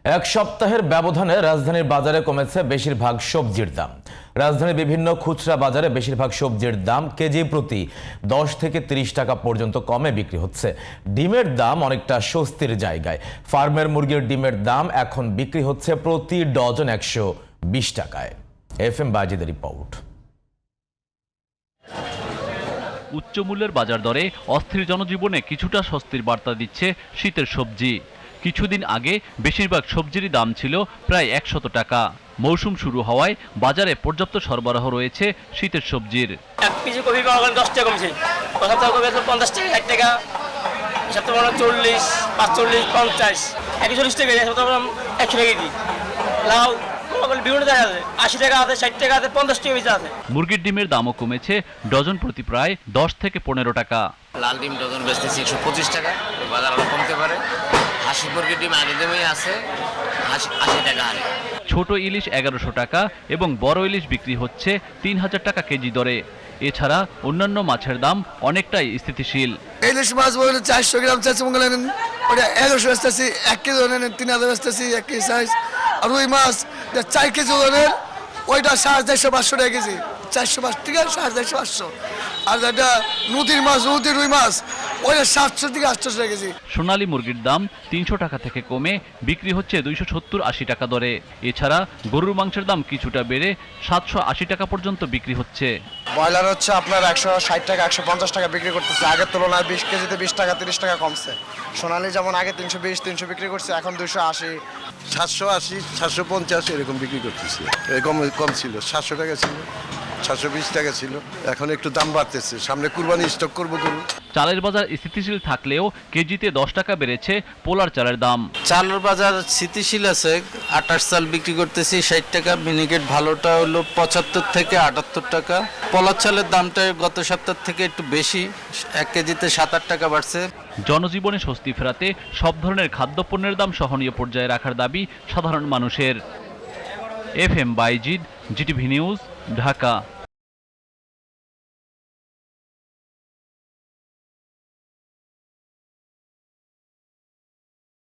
এক সপ্তাহের ব্যবধানে রাজধানীর বাজারে কমেছে বেশিরভাগ সবজির দাম। রাজধানীর বিভিন্ন খুচরা বাজারে বেশিরভাগ সবজির দাম কেজি প্রতি 10 থেকে 30 টাকা পর্যন্ত কমে বিক্রি হচ্ছে। ডিমের দাম অনেকটা স্বস্তির জায়গায়। ফার্মের মুরগির ডিমের দাম এখন বিক্রি হচ্ছে প্রতি ডজন 120 টাকায়। FM বাজিদের রিপোর্ট। উচ্চ মূল্যের বাজার দরে অস্থির জনজীবনে কিছুটা স্বস্তির বার্তা দিচ্ছে শীতের সবজি। কিছুদিন আগে বেশিরভাগ সবজিরই দাম ছিল প্রায় 100 টাকা। মৌসুম শুরু হওয়ায় বাজারে পর্যাপ্ত সরবরাহ রয়েছে শীতের সবজির। 1 কেজি কপি পাওয়া গেল 10 টাকা কমছে। সপ্তাহে কপি 50 টাকা, 60 টাকা, সপ্তাহে 40, 45, 50, 140 টাকা, সপ্তাহে 100 টাকা কেজি। লাউ বিভিন্ন জায়গা আছে, 80 টাকা আছে, 60 টাকা আছে, 50 টাকা বেচা আছে। মুরগির ডিমের দামও কমেছে ডজন প্রতি প্রায় 10 থেকে 15 টাকা। লাল ডিম ডজন বেচতেছি 125 টাকা, বাজার আরো কমতে পারে। হাঁসি মুরগির ডিম আগের দামেই আছে 80 টাকা হারে। ছোট ইলিশ 1100 টাকা এবং বড় ইলিশ বিক্রি হচ্ছে 3000 টাকা কেজি দরে। এছাড়া অন্যান্য মাছের দাম অনেকটাই স্থিতিশীল। ইলিশ মাছ বলে 400 গ্রাম চাচ্ছে মঙ্গল নেন, ওটা 1100 বেচতেছি, 1 কেজি নেন 3000 বেচতেছি 1 কেজি সাইজ। আর রুই মাছ 4 কেজি নেন, ওইটা 450 500 টাকা কেজি, 405 থেকে 450 500। আর যেটা নদীর মাছ, নদীর রুই মাছ, ওইটা 700 থেকে 800 টাকা কেজি। সোনালী মুরগির দাম 300 টাকা থেকে কমে বিক্রি হচ্ছে 270-80 টাকা দরে। এছাড়া গরুর মাংসের দাম কিছুটা বেড়ে 780 টাকা পর্যন্ত বিক্রি হচ্ছে। ব্রয়লার হচ্ছে আপনার 160 টাকা 150 টাকা বিক্রি করতেছে, আগের তুলনায় 20 কেজিতে 20 টাকা 30 টাকা কমছে। সোনালী যেমন আগে 320-300 বিক্রি করছে, এখন 280, 780, 750 এরকম বিক্রি করতেছে। এরকম কম ছিল, 700 টাকা ছিল, 720 টাকা ছিল, এখন একটু দাম বাড়তেছে। সামনে কুরবানি স্টক করবো গরু। চালের বাজার স্থিতিশীল থাকলেও কেজিতে 10 টাকা বেড়েছে পোলার চালের দাম। চালের বাজার স্থিতিশীল আছে। 28 চাল বিক্রি করতেছি 60 টাকা, মিনিকেট ভালোটা হলো 75 থেকে 78 টাকা। পোলার চালের দামটা গত সপ্তাহ থেকে একটু বেশি, 1 কেজিতে 7-8 টাকা বাড়ছে। জনজীবনে স্বস্তি ফেরাতে সব ধরনের খাদ্যপণ্যের দাম সহনীয় পর্যায়ে রাখার দাবি সাধারণ মানুষের। FM Bayezid, GTV news, Dhaka.